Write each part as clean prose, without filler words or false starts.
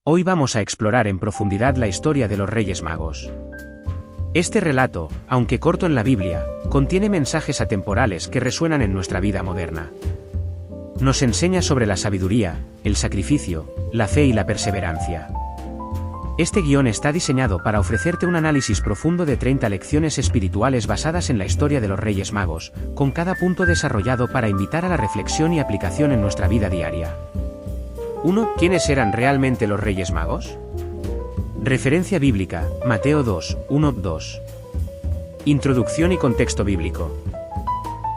Hoy vamos a explorar en profundidad la historia de los Reyes Magos. Este relato, aunque corto en la Biblia, contiene mensajes atemporales que resuenan en nuestra vida moderna. Nos enseña sobre la sabiduría, el sacrificio, la fe y la perseverancia. Este guión está diseñado para ofrecerte un análisis profundo de 30 lecciones espirituales basadas en la historia de los Reyes Magos, con cada punto desarrollado para invitar a la reflexión y aplicación en nuestra vida diaria. 1. ¿Quiénes eran realmente los Reyes Magos? Referencia bíblica, Mateo 2, 1-2. Introducción y contexto bíblico.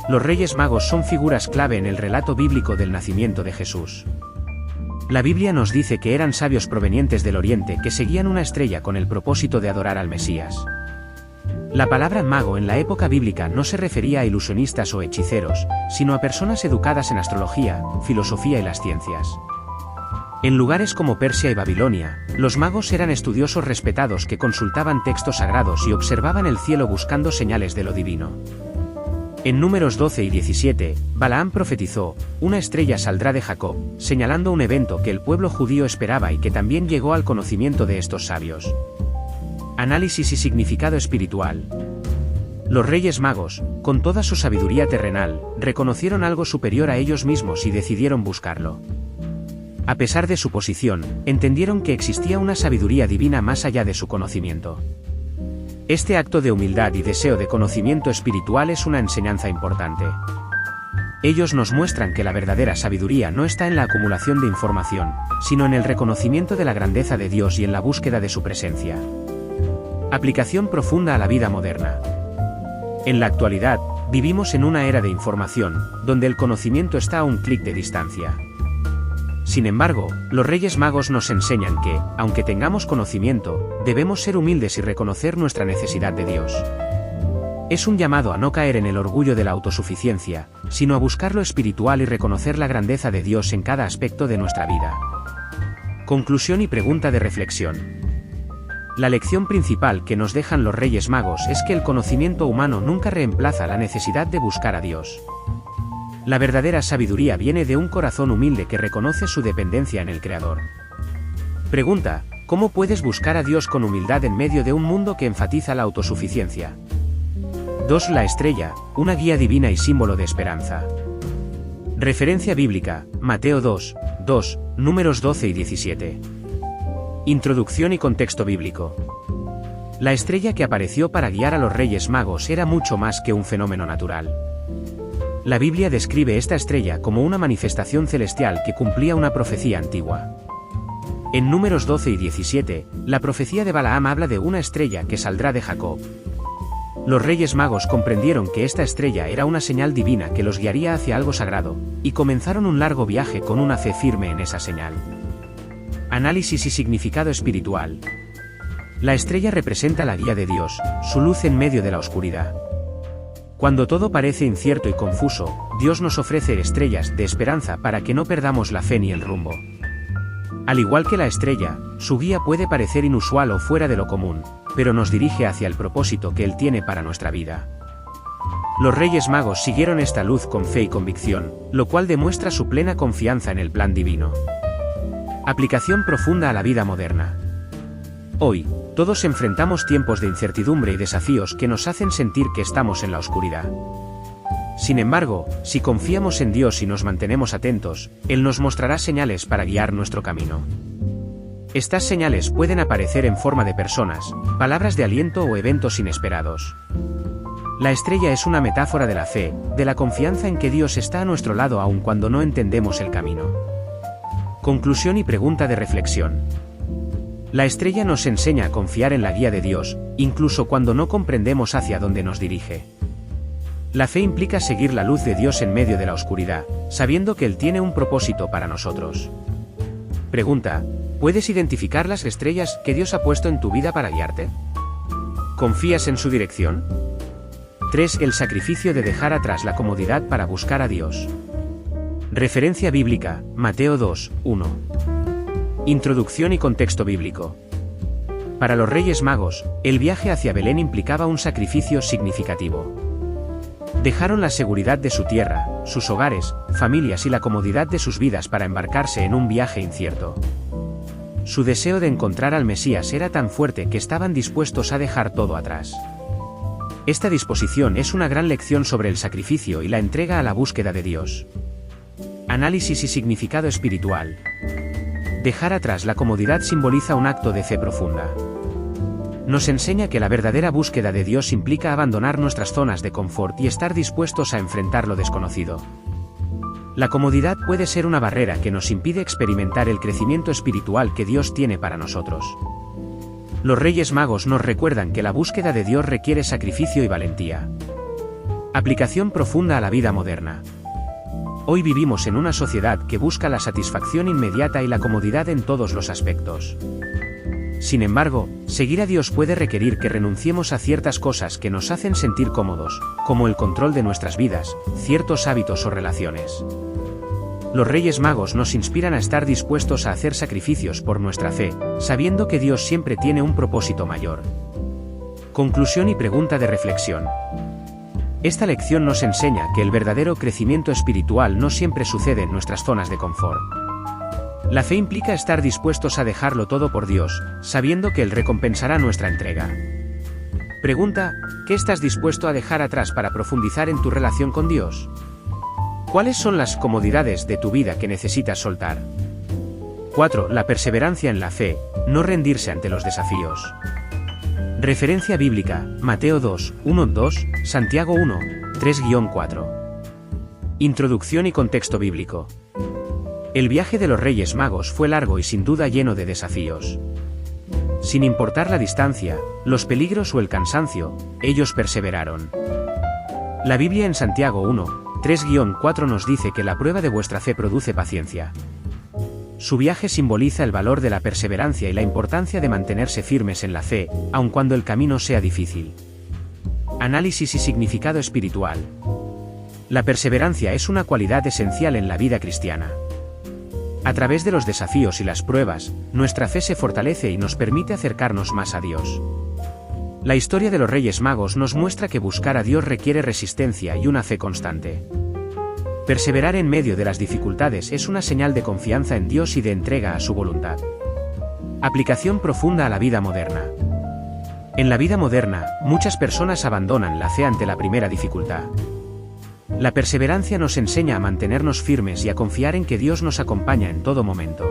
Los Reyes Magos son figuras clave en el relato bíblico del nacimiento de Jesús. La Biblia nos dice que eran sabios provenientes del Oriente que seguían una estrella con el propósito de adorar al Mesías. La palabra mago en la época bíblica no se refería a ilusionistas o hechiceros, sino a personas educadas en astrología, filosofía y las ciencias. En lugares como Persia y Babilonia, los magos eran estudiosos respetados que consultaban textos sagrados y observaban el cielo buscando señales de lo divino. En Números 12 y 17, Balaam profetizó: una estrella saldrá de Jacob, señalando un evento que el pueblo judío esperaba y que también llegó al conocimiento de estos sabios. Análisis y significado espiritual. Los Reyes Magos, con toda su sabiduría terrenal, reconocieron algo superior a ellos mismos y decidieron buscarlo. A pesar de su posición, entendieron que existía una sabiduría divina más allá de su conocimiento. Este acto de humildad y deseo de conocimiento espiritual es una enseñanza importante. Ellos nos muestran que la verdadera sabiduría no está en la acumulación de información, sino en el reconocimiento de la grandeza de Dios y en la búsqueda de su presencia. Aplicación profunda a la vida moderna. En la actualidad, vivimos en una era de información, donde el conocimiento está a un clic de distancia. Sin embargo, los Reyes Magos nos enseñan que, aunque tengamos conocimiento, debemos ser humildes y reconocer nuestra necesidad de Dios. Es un llamado a no caer en el orgullo de la autosuficiencia, sino a buscar lo espiritual y reconocer la grandeza de Dios en cada aspecto de nuestra vida. Conclusión y pregunta de reflexión. La lección principal que nos dejan los Reyes Magos es que el conocimiento humano nunca reemplaza la necesidad de buscar a Dios. La verdadera sabiduría viene de un corazón humilde que reconoce su dependencia en el Creador. Pregunta: ¿cómo puedes buscar a Dios con humildad en medio de un mundo que enfatiza la autosuficiencia? 2. La estrella, una guía divina y símbolo de esperanza. Referencia bíblica, Mateo 2, 2, Números 12 y 17. Introducción y contexto bíblico. La estrella que apareció para guiar a los Reyes Magos era mucho más que un fenómeno natural. La Biblia describe esta estrella como una manifestación celestial que cumplía una profecía antigua. En Números 12 y 17, la profecía de Balaam habla de una estrella que saldrá de Jacob. Los Reyes Magos comprendieron que esta estrella era una señal divina que los guiaría hacia algo sagrado, y comenzaron un largo viaje con una fe firme en esa señal. Análisis y significado espiritual. La estrella representa la guía de Dios, su luz en medio de la oscuridad. Cuando todo parece incierto y confuso, Dios nos ofrece estrellas de esperanza para que no perdamos la fe ni el rumbo. Al igual que la estrella, su guía puede parecer inusual o fuera de lo común, pero nos dirige hacia el propósito que Él tiene para nuestra vida. Los Reyes Magos siguieron esta luz con fe y convicción, lo cual demuestra su plena confianza en el plan divino. Aplicación profunda a la vida moderna. Hoy, todos enfrentamos tiempos de incertidumbre y desafíos que nos hacen sentir que estamos en la oscuridad. Sin embargo, si confiamos en Dios y nos mantenemos atentos, Él nos mostrará señales para guiar nuestro camino. Estas señales pueden aparecer en forma de personas, palabras de aliento o eventos inesperados. La estrella es una metáfora de la fe, de la confianza en que Dios está a nuestro lado aun cuando no entendemos el camino. Conclusión y pregunta de reflexión. La estrella nos enseña a confiar en la guía de Dios, incluso cuando no comprendemos hacia dónde nos dirige. La fe implica seguir la luz de Dios en medio de la oscuridad, sabiendo que Él tiene un propósito para nosotros. Pregunta: ¿puedes identificar las estrellas que Dios ha puesto en tu vida para guiarte? ¿Confías en su dirección? 3. El sacrificio de dejar atrás la comodidad para buscar a Dios. Referencia bíblica, Mateo 2, 1. Introducción y contexto bíblico. Para los Reyes Magos, el viaje hacia Belén implicaba un sacrificio significativo. Dejaron la seguridad de su tierra, sus hogares, familias y la comodidad de sus vidas para embarcarse en un viaje incierto. su deseo de encontrar al Mesías era tan fuerte que estaban dispuestos a dejar todo atrás. Esta disposición es una gran lección sobre el sacrificio y la entrega a la búsqueda de Dios. Análisis y significado espiritual. Dejar atrás la comodidad simboliza un acto de fe profunda. Nos enseña que la verdadera búsqueda de Dios implica abandonar nuestras zonas de confort y estar dispuestos a enfrentar lo desconocido. La comodidad puede ser una barrera que nos impide experimentar el crecimiento espiritual que Dios tiene para nosotros. Los Reyes Magos nos recuerdan que la búsqueda de Dios requiere sacrificio y valentía. Aplicación profunda a la vida moderna. Hoy vivimos en una sociedad que busca la satisfacción inmediata y la comodidad en todos los aspectos. Sin embargo, seguir a Dios puede requerir que renunciemos a ciertas cosas que nos hacen sentir cómodos, como el control de nuestras vidas, ciertos hábitos o relaciones. Los Reyes Magos nos inspiran a estar dispuestos a hacer sacrificios por nuestra fe, sabiendo que Dios siempre tiene un propósito mayor. Conclusión y pregunta de reflexión. Esta lección nos enseña que el verdadero crecimiento espiritual no siempre sucede en nuestras zonas de confort. La fe implica estar dispuestos a dejarlo todo por Dios, sabiendo que Él recompensará nuestra entrega. Pregunta: ¿qué estás dispuesto a dejar atrás para profundizar en tu relación con Dios? ¿Cuáles son las comodidades de tu vida que necesitas soltar? 4. La perseverancia en la fe, no rendirse ante los desafíos. Referencia bíblica: Mateo 2, 1-2, Santiago 1, 3-4. Introducción y contexto bíblico. El viaje de los Reyes Magos fue largo y sin duda lleno de desafíos. Sin importar la distancia, los peligros o el cansancio, ellos perseveraron. La Biblia en Santiago 1, 3-4 nos dice que la prueba de vuestra fe produce paciencia. Su viaje simboliza el valor de la perseverancia y la importancia de mantenerse firmes en la fe, aun cuando el camino sea difícil. Análisis y significado espiritual. La perseverancia es una cualidad esencial en la vida cristiana. A través de los desafíos y las pruebas, nuestra fe se fortalece y nos permite acercarnos más a Dios. La historia de los Reyes Magos nos muestra que buscar a Dios requiere resistencia y una fe constante. Perseverar en medio de las dificultades es una señal de confianza en Dios y de entrega a su voluntad. Aplicación profunda a la vida moderna. En la vida moderna, muchas personas abandonan la fe ante la primera dificultad. La perseverancia nos enseña a mantenernos firmes y a confiar en que Dios nos acompaña en todo momento.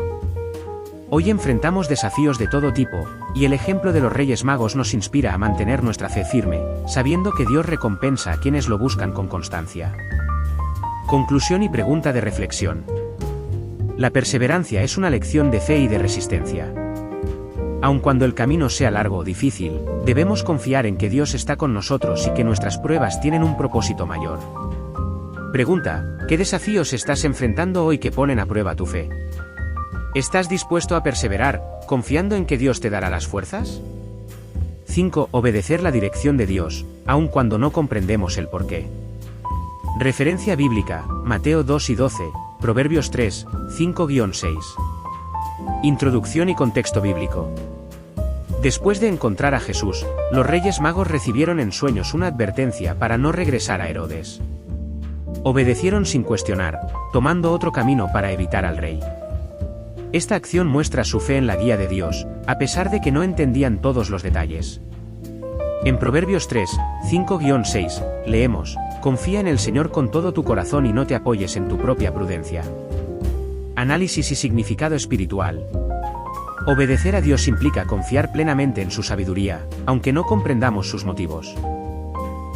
Hoy enfrentamos desafíos de todo tipo, y el ejemplo de los Reyes Magos nos inspira a mantener nuestra fe firme, sabiendo que Dios recompensa a quienes lo buscan con constancia. Conclusión y pregunta de reflexión. La perseverancia es una lección de fe y de resistencia. Aun cuando el camino sea largo o difícil, debemos confiar en que Dios está con nosotros y que nuestras pruebas tienen un propósito mayor. Pregunta: ¿qué desafíos estás enfrentando hoy que ponen a prueba tu fe? ¿Estás dispuesto a perseverar, confiando en que Dios te dará las fuerzas? 5. Obedecer la dirección de Dios, aun cuando no comprendemos el porqué. Referencia bíblica: Mateo 2 y 12, Proverbios 3, 5-6. Introducción y contexto bíblico. Después de encontrar a Jesús, los Reyes Magos recibieron en sueños una advertencia para no regresar a Herodes. Obedecieron sin cuestionar, tomando otro camino para evitar al rey. Esta acción muestra su fe en la guía de Dios, a pesar de que no entendían todos los detalles. En Proverbios 3, 5-6, leemos: confía en el Señor con todo tu corazón y no te apoyes en tu propia prudencia. Análisis y significado espiritual. Obedecer a Dios implica confiar plenamente en su sabiduría, aunque no comprendamos sus motivos.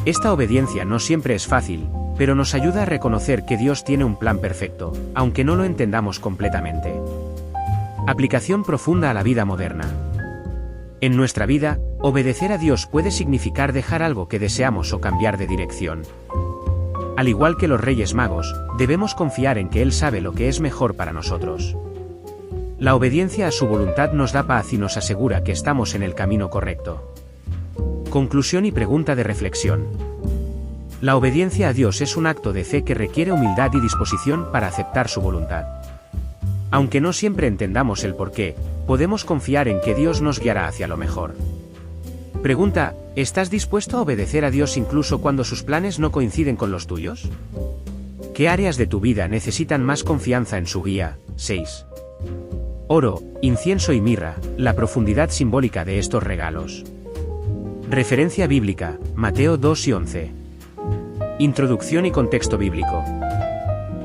Esta obediencia no siempre es fácil, pero nos ayuda a reconocer que Dios tiene un plan perfecto, aunque no lo entendamos completamente. Aplicación profunda a la vida moderna. En nuestra vida, obedecer a Dios puede significar dejar algo que deseamos o cambiar de dirección. Al igual que los Reyes Magos, debemos confiar en que Él sabe lo que es mejor para nosotros. La obediencia a su voluntad nos da paz y nos asegura que estamos en el camino correcto. Conclusión y pregunta de reflexión. La obediencia a Dios es un acto de fe que requiere humildad y disposición para aceptar su voluntad. Aunque no siempre entendamos el porqué, podemos confiar en que Dios nos guiará hacia lo mejor. Pregunta: ¿estás dispuesto a obedecer a Dios incluso cuando sus planes no coinciden con los tuyos? ¿Qué áreas de tu vida necesitan más confianza en su guía? 6. oro, incienso y mirra, la profundidad simbólica de estos regalos. Referencia bíblica, Mateo 2 y 11. Introducción y contexto bíblico.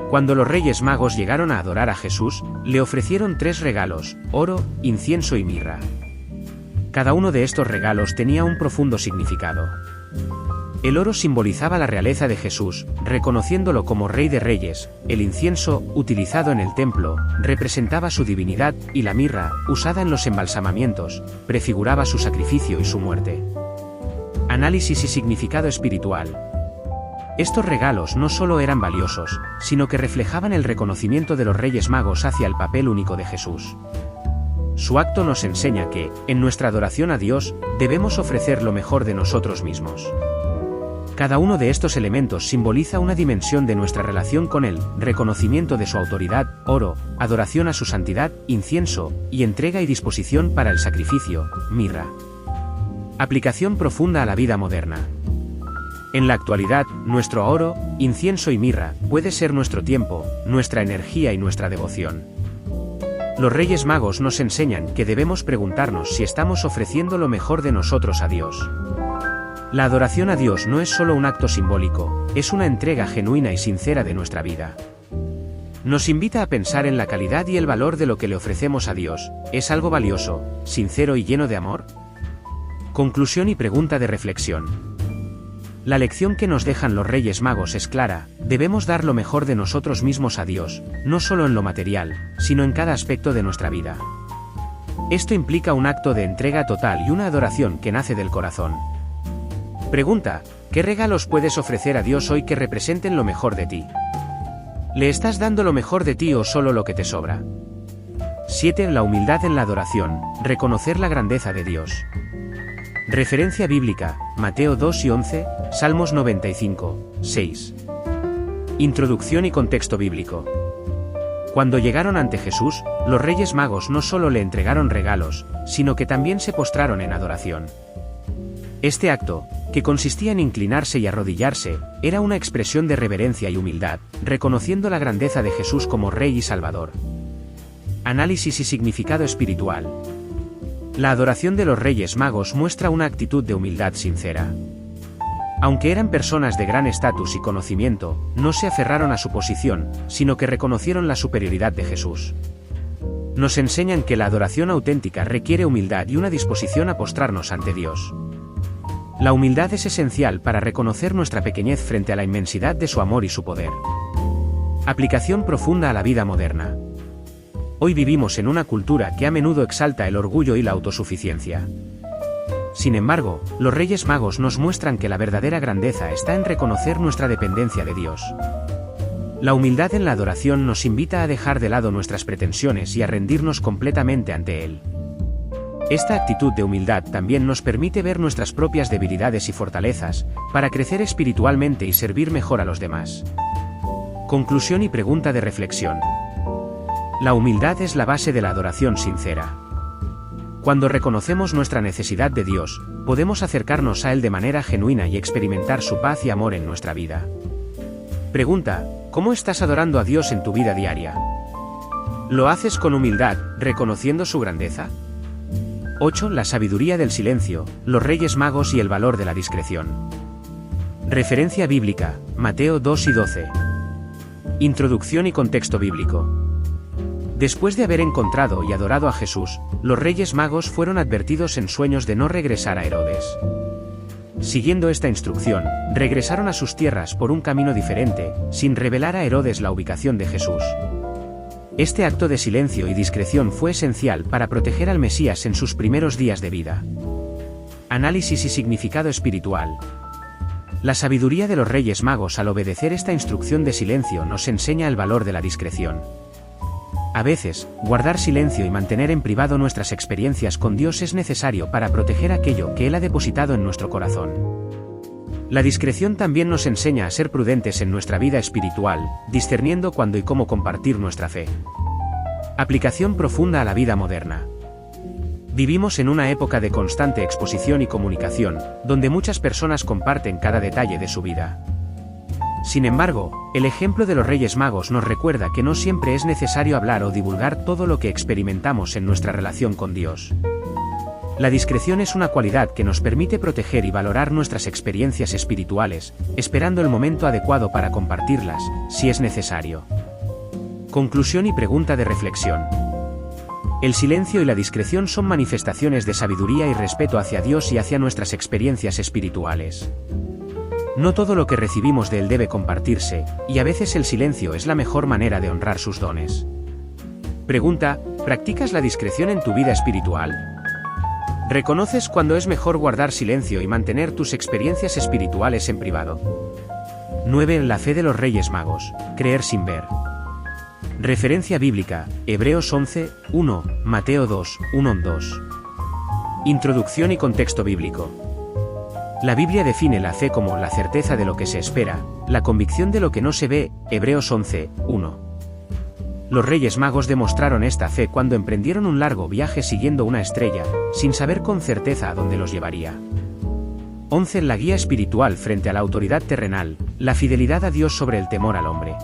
Cuando los Reyes Magos llegaron a adorar a Jesús, le ofrecieron 3 regalos, oro, incienso y mirra. Cada uno de estos regalos tenía un profundo significado. El oro simbolizaba la realeza de Jesús, reconociéndolo como Rey de Reyes; el incienso, utilizado en el templo, representaba su divinidad, y la mirra, usada en los embalsamamientos, prefiguraba su sacrificio y su muerte. Análisis y significado espiritual. Estos regalos no solo eran valiosos, sino que reflejaban el reconocimiento de los Reyes Magos hacia el papel único de Jesús. Su acto nos enseña que, en nuestra adoración a Dios, debemos ofrecer lo mejor de nosotros mismos. Cada uno de estos elementos simboliza una dimensión de nuestra relación con Él: reconocimiento de su autoridad, oro; adoración a su santidad, incienso; y entrega y disposición para el sacrificio, mirra. Aplicación profunda a la vida moderna. En la actualidad, nuestro oro, incienso y mirra puede ser nuestro tiempo, nuestra energía y nuestra devoción. Los Reyes Magos nos enseñan que debemos preguntarnos si estamos ofreciendo lo mejor de nosotros a Dios. La adoración a Dios no es solo un acto simbólico, es una entrega genuina y sincera de nuestra vida. Nos invita a pensar en la calidad y el valor de lo que le ofrecemos a Dios. ¿Es algo valioso, sincero y lleno de amor? Conclusión y pregunta de reflexión. La lección que nos dejan los Reyes Magos es clara: debemos dar lo mejor de nosotros mismos a Dios, no solo en lo material, sino en cada aspecto de nuestra vida. Esto implica un acto de entrega total y una adoración que nace del corazón. Pregunta: ¿qué regalos puedes ofrecer a Dios hoy que representen lo mejor de ti? ¿Le estás dando lo mejor de ti o solo lo que te sobra? 7. La humildad en la adoración, reconocer la grandeza de Dios. Referencia bíblica, Mateo 2 y 11, Salmos 95, 6. Introducción y contexto bíblico. Cuando llegaron ante Jesús, los Reyes Magos no solo le entregaron regalos, sino que también se postraron en adoración. Este acto, que consistía en inclinarse y arrodillarse, era una expresión de reverencia y humildad, reconociendo la grandeza de Jesús como Rey y Salvador. Análisis y significado espiritual. La adoración de los Reyes Magos muestra una actitud de humildad sincera. Aunque eran personas de gran estatus y conocimiento, no se aferraron a su posición, sino que reconocieron la superioridad de Jesús. Nos enseñan que la adoración auténtica requiere humildad y una disposición a postrarnos ante Dios. La humildad es esencial para reconocer nuestra pequeñez frente a la inmensidad de su amor y su poder. Aplicación profunda a la vida moderna. Hoy vivimos en una cultura que a menudo exalta el orgullo y la autosuficiencia. Sin embargo, los Reyes Magos nos muestran que la verdadera grandeza está en reconocer nuestra dependencia de Dios. La humildad en la adoración nos invita a dejar de lado nuestras pretensiones y a rendirnos completamente ante Él. Esta actitud de humildad también nos permite ver nuestras propias debilidades y fortalezas, para crecer espiritualmente y servir mejor a los demás. Conclusión y pregunta de reflexión. La humildad es la base de la adoración sincera. Cuando reconocemos nuestra necesidad de Dios, podemos acercarnos a Él de manera genuina y experimentar su paz y amor en nuestra vida. Pregunta: ¿cómo estás adorando a Dios en tu vida diaria? ¿Lo haces con humildad, reconociendo su grandeza? 8. La sabiduría del silencio, los Reyes Magos y el valor de la discreción. Referencia bíblica, Mateo 2 y 12. Introducción y contexto bíblico. Después de haber encontrado y adorado a Jesús, los Reyes Magos fueron advertidos en sueños de no regresar a Herodes. Siguiendo esta instrucción, regresaron a sus tierras por un camino diferente, sin revelar a Herodes la ubicación de Jesús. Este acto de silencio y discreción fue esencial para proteger al Mesías en sus primeros días de vida. Análisis y significado espiritual. La sabiduría de los Reyes Magos al obedecer esta instrucción de silencio nos enseña el valor de la discreción. A veces, guardar silencio y mantener en privado nuestras experiencias con Dios es necesario para proteger aquello que Él ha depositado en nuestro corazón. La discreción también nos enseña a ser prudentes en nuestra vida espiritual, discerniendo cuándo y cómo compartir nuestra fe. Aplicación profunda a la vida moderna. Vivimos en una época de constante exposición y comunicación, donde muchas personas comparten cada detalle de su vida. Sin embargo, el ejemplo de los Reyes Magos nos recuerda que no siempre es necesario hablar o divulgar todo lo que experimentamos en nuestra relación con Dios. La discreción es una cualidad que nos permite proteger y valorar nuestras experiencias espirituales, esperando el momento adecuado para compartirlas, si es necesario. Conclusión y pregunta de reflexión. El silencio y la discreción son manifestaciones de sabiduría y respeto hacia Dios y hacia nuestras experiencias espirituales. No todo lo que recibimos de Él debe compartirse, y a veces el silencio es la mejor manera de honrar sus dones. Pregunta: ¿practicas la discreción en tu vida espiritual? ¿Reconoces cuando es mejor guardar silencio y mantener tus experiencias espirituales en privado? 9. La fe de los Reyes Magos. Creer sin ver. Referencia bíblica: Hebreos 11, 1, Mateo 2, 1-2. Introducción y contexto bíblico. La Biblia define la fe como la certeza de lo que se espera, la convicción de lo que no se ve. Hebreos 11, 1. Los Reyes Magos demostraron esta fe cuando emprendieron un largo viaje siguiendo una estrella, sin saber con certeza a dónde los llevaría. 11. La guía espiritual frente a la autoridad terrenal, la fidelidad a Dios sobre el temor al hombre.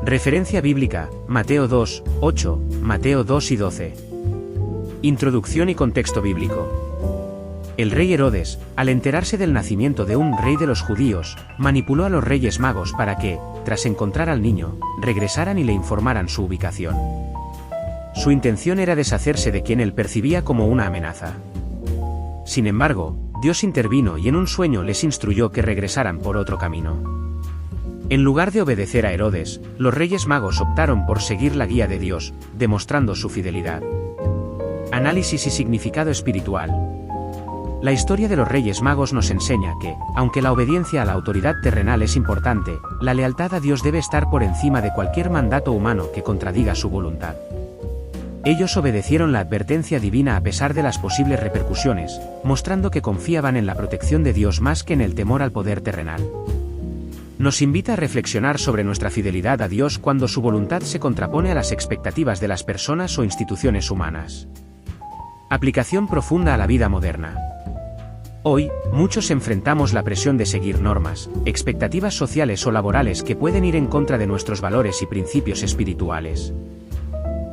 Referencia bíblica: Mateo 2, 8, Mateo 2 y 12. Introducción y contexto bíblico. El rey Herodes, al enterarse del nacimiento de un rey de los judíos, manipuló a los Reyes Magos para que, tras encontrar al niño, regresaran y le informaran su ubicación. Su intención era deshacerse de quien él percibía como una amenaza. Sin embargo, Dios intervino y en un sueño les instruyó que regresaran por otro camino. En lugar de obedecer a Herodes, los Reyes Magos optaron por seguir la guía de Dios, demostrando su fidelidad. Análisis y significado espiritual. La historia de los Reyes Magos nos enseña que, aunque la obediencia a la autoridad terrenal es importante, la lealtad a Dios debe estar por encima de cualquier mandato humano que contradiga su voluntad. Ellos obedecieron la advertencia divina a pesar de las posibles repercusiones, mostrando que confiaban en la protección de Dios más que en el temor al poder terrenal. Nos invita a reflexionar sobre nuestra fidelidad a Dios cuando su voluntad se contrapone a las expectativas de las personas o instituciones humanas. Aplicación profunda a la vida moderna. Hoy, muchos enfrentamos la presión de seguir normas, expectativas sociales o laborales que pueden ir en contra de nuestros valores y principios espirituales.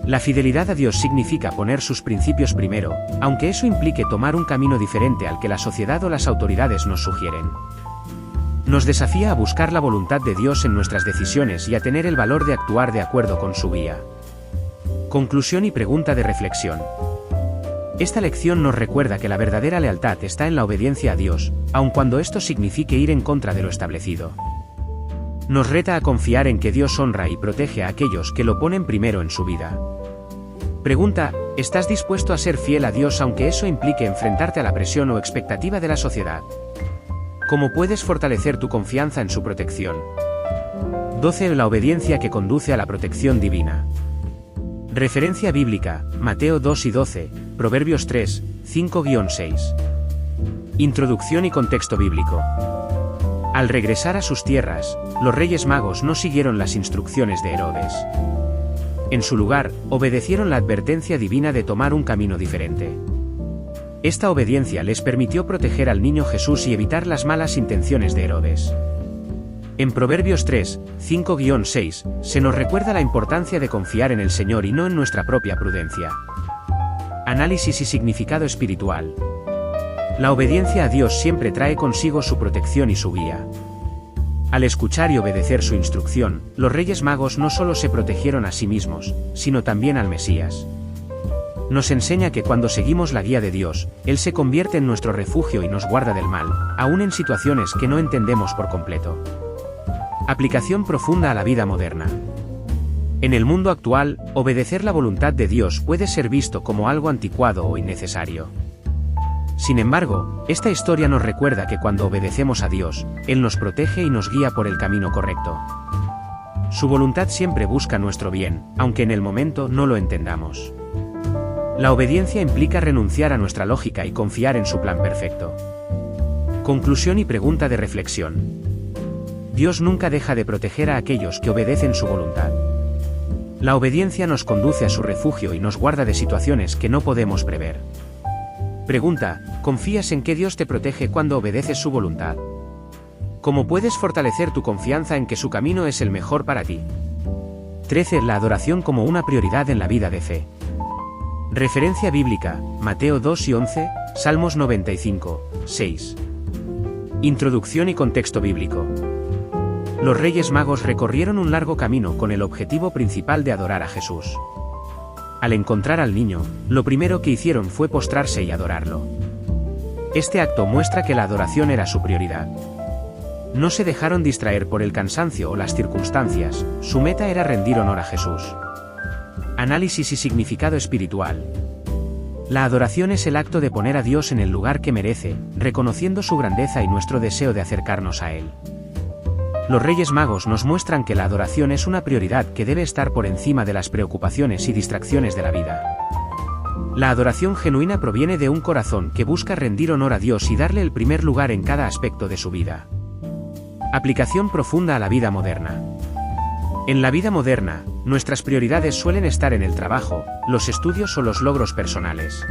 La fidelidad a Dios significa poner sus principios primero, aunque eso implique tomar un camino diferente al que la sociedad o las autoridades nos sugieren. Nos desafía a buscar la voluntad de Dios en nuestras decisiones y a tener el valor de actuar de acuerdo con su guía. Conclusión y pregunta de reflexión. Esta lección nos recuerda que la verdadera lealtad está en la obediencia a Dios, aun cuando esto signifique ir en contra de lo establecido. Nos reta a confiar en que Dios honra y protege a aquellos que lo ponen primero en su vida. Pregunta: ¿estás dispuesto a ser fiel a Dios aunque eso implique enfrentarte a la presión o expectativa de la sociedad? ¿Cómo puedes fortalecer tu confianza en su protección? 12. La obediencia que conduce a la protección divina. Referencia bíblica: Mateo 2 y 12, Proverbios 3, 5-6. Introducción y contexto bíblico. Al regresar a sus tierras, los Reyes Magos no siguieron las instrucciones de Herodes. En su lugar, obedecieron la advertencia divina de tomar un camino diferente. Esta obediencia les permitió proteger al niño Jesús y evitar las malas intenciones de Herodes. En Proverbios 3, 5-6, se nos recuerda la importancia de confiar en el Señor y no en nuestra propia prudencia. Análisis y significado espiritual. La obediencia a Dios siempre trae consigo su protección y su guía. Al escuchar y obedecer su instrucción, los Reyes Magos no solo se protegieron a sí mismos, sino también al Mesías. Nos enseña que cuando seguimos la guía de Dios, Él se convierte en nuestro refugio y nos guarda del mal, aún en situaciones que no entendemos por completo. Aplicación profunda a la vida moderna. En el mundo actual, obedecer la voluntad de Dios puede ser visto como algo anticuado o innecesario. Sin embargo, esta historia nos recuerda que cuando obedecemos a Dios, Él nos protege y nos guía por el camino correcto. Su voluntad siempre busca nuestro bien, aunque en el momento no lo entendamos. La obediencia implica renunciar a nuestra lógica y confiar en su plan perfecto. Conclusión y pregunta de reflexión. Dios nunca deja de proteger a aquellos que obedecen su voluntad. La obediencia nos conduce a su refugio y nos guarda de situaciones que no podemos prever. Pregunta: ¿confías en que Dios te protege cuando obedeces su voluntad? ¿Cómo puedes fortalecer tu confianza en que su camino es el mejor para ti? 13. La adoración como una prioridad en la vida de fe. Referencia bíblica, Mateo 2 y 11, Salmos 95, 6. Introducción y contexto bíblico. Los Reyes Magos recorrieron un largo camino con el objetivo principal de adorar a Jesús. Al encontrar al niño, lo primero que hicieron fue postrarse y adorarlo. Este acto muestra que la adoración era su prioridad. No se dejaron distraer por el cansancio o las circunstancias, su meta era rendir honor a Jesús. Análisis y significado espiritual. La adoración es el acto de poner a Dios en el lugar que merece, reconociendo su grandeza y nuestro deseo de acercarnos a Él. Los Reyes Magos nos muestran que la adoración es una prioridad que debe estar por encima de las preocupaciones y distracciones de la vida. La adoración genuina proviene de un corazón que busca rendir honor a Dios y darle el primer lugar en cada aspecto de su vida. Aplicación profunda a la vida moderna. En la vida moderna, nuestras prioridades suelen estar en el trabajo, los estudios o los logros personales.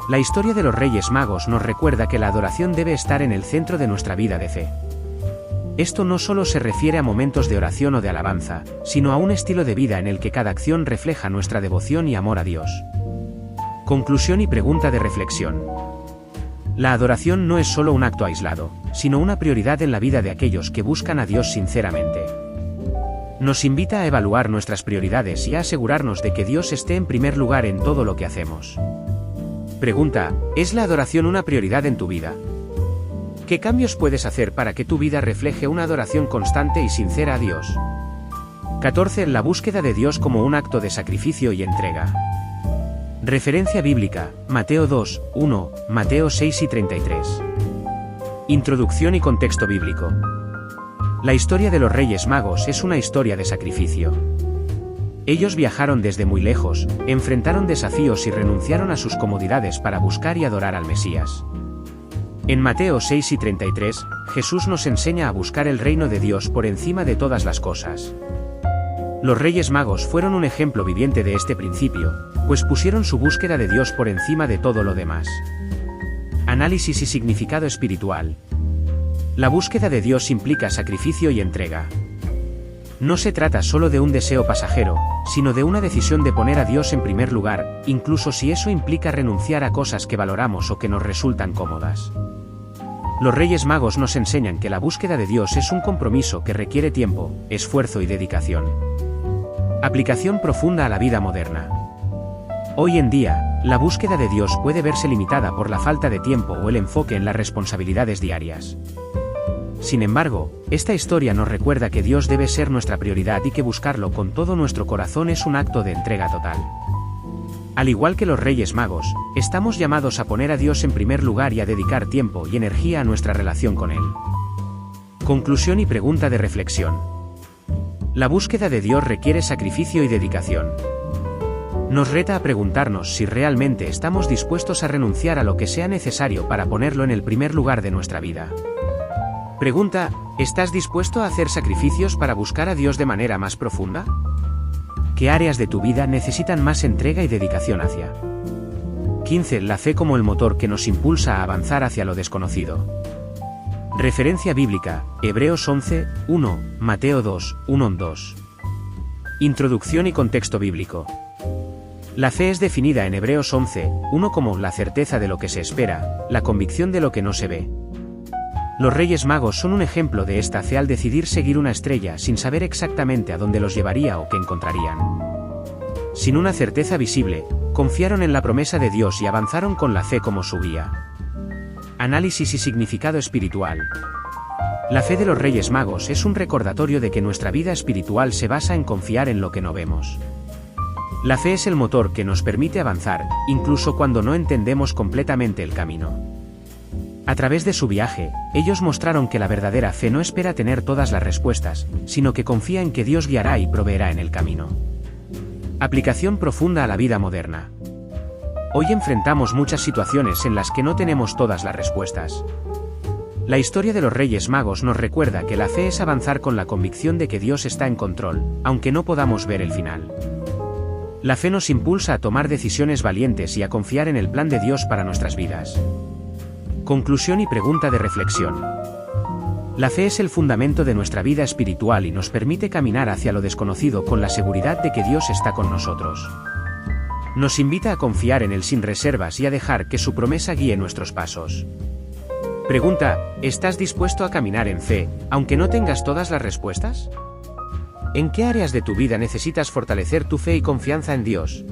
La historia de los Reyes Magos nos recuerda que la adoración debe estar en el centro de nuestra vida de fe. Esto no solo se refiere a momentos de oración o de alabanza, sino a un estilo de vida en el que cada acción refleja nuestra devoción y amor a Dios. Conclusión y pregunta de reflexión. La adoración no es solo un acto aislado, sino una prioridad en la vida de aquellos que buscan a Dios sinceramente. Nos invita a evaluar nuestras prioridades y a asegurarnos de que Dios esté en primer lugar en todo lo que hacemos. Pregunta: ¿es la adoración una prioridad en tu vida? ¿Qué cambios puedes hacer para que tu vida refleje una adoración constante y sincera a Dios? 14. La búsqueda de Dios como un acto de sacrificio y entrega. Referencia bíblica, Mateo 2, 1, Mateo 6 y 33. Introducción y contexto bíblico. La historia de los Reyes Magos es una historia de sacrificio. Ellos viajaron desde muy lejos, enfrentaron desafíos y renunciaron a sus comodidades para buscar y adorar al Mesías. En Mateo 6 y 33, Jesús nos enseña a buscar el reino de Dios por encima de todas las cosas. Los Reyes Magos fueron un ejemplo viviente de este principio, pues pusieron su búsqueda de Dios por encima de todo lo demás. Análisis y significado espiritual. La búsqueda de Dios implica sacrificio y entrega. No se trata solo de un deseo pasajero, sino de una decisión de poner a Dios en primer lugar, incluso si eso implica renunciar a cosas que valoramos o que nos resultan cómodas. Los Reyes Magos nos enseñan que la búsqueda de Dios es un compromiso que requiere tiempo, esfuerzo y dedicación. Aplicación profunda a la vida moderna. Hoy en día, la búsqueda de Dios puede verse limitada por la falta de tiempo o el enfoque en las responsabilidades diarias. Sin embargo, esta historia nos recuerda que Dios debe ser nuestra prioridad y que buscarlo con todo nuestro corazón es un acto de entrega total. Al igual que los Reyes Magos, estamos llamados a poner a Dios en primer lugar y a dedicar tiempo y energía a nuestra relación con Él. Conclusión y pregunta de reflexión. La búsqueda de Dios requiere sacrificio y dedicación. Nos reta a preguntarnos si realmente estamos dispuestos a renunciar a lo que sea necesario para ponerlo en el primer lugar de nuestra vida. Pregunta: ¿estás dispuesto a hacer sacrificios para buscar a Dios de manera más profunda? ¿Qué áreas de tu vida necesitan más entrega y dedicación hacia? 15. La fe como el motor que nos impulsa a avanzar hacia lo desconocido. Referencia bíblica, Hebreos 11, 1, Mateo 2, 1-2. Introducción y contexto bíblico. La fe es definida en Hebreos 11, 1 como la certeza de lo que se espera, la convicción de lo que no se ve. Los Reyes Magos son un ejemplo de esta fe al decidir seguir una estrella sin saber exactamente a dónde los llevaría o qué encontrarían. Sin una certeza visible, confiaron en la promesa de Dios y avanzaron con la fe como su guía. Análisis y significado espiritual. La fe de los Reyes Magos es un recordatorio de que nuestra vida espiritual se basa en confiar en lo que no vemos. La fe es el motor que nos permite avanzar, incluso cuando no entendemos completamente el camino. A través de su viaje, ellos mostraron que la verdadera fe no espera tener todas las respuestas, sino que confía en que Dios guiará y proveerá en el camino. Aplicación profunda a la vida moderna. Hoy enfrentamos muchas situaciones en las que no tenemos todas las respuestas. La historia de los Reyes Magos nos recuerda que la fe es avanzar con la convicción de que Dios está en control, aunque no podamos ver el final. La fe nos impulsa a tomar decisiones valientes y a confiar en el plan de Dios para nuestras vidas. Conclusión y pregunta de reflexión. La fe es el fundamento de nuestra vida espiritual y nos permite caminar hacia lo desconocido con la seguridad de que Dios está con nosotros. Nos invita a confiar en Él sin reservas y a dejar que su promesa guíe nuestros pasos. Pregunta: ¿estás dispuesto a caminar en fe, aunque no tengas todas las respuestas? ¿En qué áreas de tu vida necesitas fortalecer tu fe y confianza en Dios?